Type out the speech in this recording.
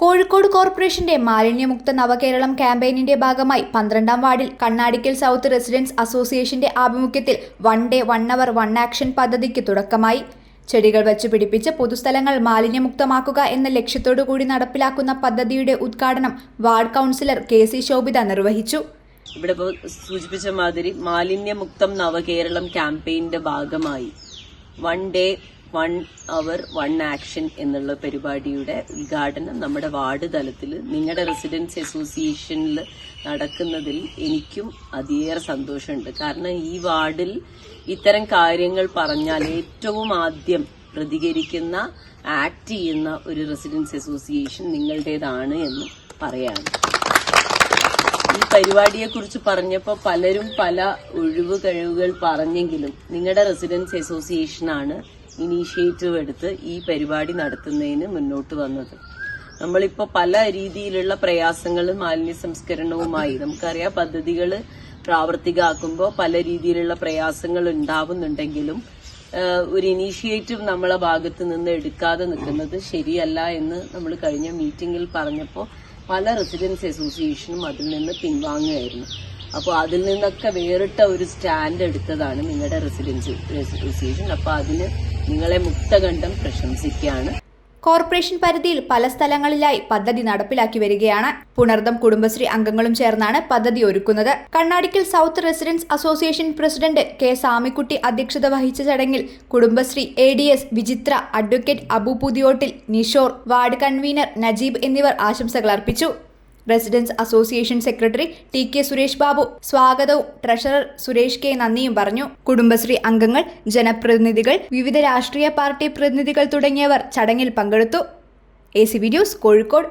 കോഴിക്കോട് കോർപ്പറേഷന്റെ മാലിന്യമുക്ത നവകേരളം ക്യാമ്പയിനിന്റെ ഭാഗമായി 12ാം വാർഡിൽ കണ്ണാടിക്കൽ സൗത്ത് റെസിഡൻസ് അസോസിയേഷന്റെ ആഭിമുഖ്യത്തിൽ 1 ഡേ 1 അവർ 1 ആക്ഷൻ പദ്ധതിക്ക് തുടക്കമായി. ചെടികൾ വച്ചു പിടിപ്പിച്ച് പൊതുസ്ഥലങ്ങൾ മാലിന്യമുക്തമാക്കുക എന്ന ലക്ഷ്യത്തോടുകൂടി നടപ്പിലാക്കുന്ന പദ്ധതിയുടെ ഉദ്ഘാടനം വാർഡ് കൗൺസിലർ കെ.സി. ശോഭിത നിർവഹിച്ചു. ഇവിടെ സൂചിപ്പിച്ച മാതിരി മാലിന്യമുക്തം നവകേരളം ക്യാമ്പയിന്റെ ഭാഗമായി 1 ഡേ 1 അവർ 1 ആക്ഷൻ എന്നുള്ള പരിപാടിയുടെ ഉദ്ഘാടനം നമ്മുടെ വാർഡ് തലത്തിൽ നിങ്ങളുടെ റെസിഡൻസ് അസോസിയേഷനിൽ നടക്കുന്നതിൽ എനിക്കും അതിയേറെ സന്തോഷമുണ്ട്. കാരണം ഈ വാർഡിൽ ഇത്തരം കാര്യങ്ങൾ പറഞ്ഞാൽ ഏറ്റവും ആദ്യം പ്രതികരിക്കുന്ന ആക്ട് ചെയ്യുന്ന ഒരു റെസിഡൻസ് അസോസിയേഷൻ നിങ്ങളുടേതാണ് എന്ന് പറയാണ്. ഈ പരിപാടിയെക്കുറിച്ച് പറഞ്ഞപ്പോൾ പലരും പല ഒഴിവ് കഴിവുകൾ പറഞ്ഞെങ്കിലും നിങ്ങളുടെ റെസിഡൻസ് അസോസിയേഷനാണ് ഇനീഷ്യേറ്റീവ് എടുത്ത് ഈ പരിപാടി നടത്തുന്നതിന് മുന്നോട്ട് വന്നത്. നമ്മളിപ്പോ പല രീതിയിലുള്ള പ്രയാസങ്ങളും മാലിന്യ സംസ്കരണവുമായി നമുക്കറിയാം, പദ്ധതികൾ പ്രാവർത്തികമാക്കുമ്പോൾ പല രീതിയിലുള്ള പ്രയാസങ്ങൾ ഉണ്ടാവുന്നുണ്ടെങ്കിലും ഒരു ഇനീഷ്യേറ്റീവ് നമ്മളെ ഭാഗത്ത് നിന്ന് എടുക്കാതെ നിൽക്കുന്നത് ശരിയല്ല എന്ന് നമ്മൾ കഴിഞ്ഞ മീറ്റിംഗിൽ പറഞ്ഞപ്പോൾ പല റെസിഡൻസ് അസോസിയേഷനും അതിൽ നിന്ന് പിൻവാങ്ങുകയായിരുന്നു. അപ്പോൾ അതിൽ നിന്നൊക്കെ വേറിട്ട ഒരു സ്റ്റാൻഡ് എടുത്തതാണ് നിങ്ങളുടെ റെസിഡൻസ് അസോസിയേഷൻ. അപ്പോൾ അതിന് നിങ്ങളെ മുക്തകണ്ഠം പ്രശംസിക്കുകയാണ്. കോർപ്പറേഷൻ പരിധിയിൽ പല സ്ഥലങ്ങളിലായി പദ്ധതി നടപ്പിലാക്കി വരികയാണ്. പുണർദം കുടുംബശ്രീ അംഗങ്ങളും ചേർന്നാണ് പദ്ധതി ഒരുക്കുന്നത്. Kannadikkal south residence association president K. Samikutty അധ്യക്ഷത വഹിച്ച ചടങ്ങിൽ Kudumbashree ADS Vichitra, advocate Abu Puthiyottil, Nishore, ward convener Najeeb എന്നിവർ ആശംസകൾ അർപ്പിച്ചു. Residence association secretary TK Suresh Babu സ്വാഗതവും ട്രഷറർ സുരേഷ് K നന്ദിയും പറഞ്ഞു. കുടുംബശ്രീ അംഗങ്ങൾ, ജനപ്രതിനിധികൾ, വിവിധ രാഷ്ട്രീയ പാർട്ടി പ്രതിനിധികൾ തുടങ്ങിയവർ ചടങ്ങിൽ പങ്കെടുത്തു. ACB news, Kozhikode.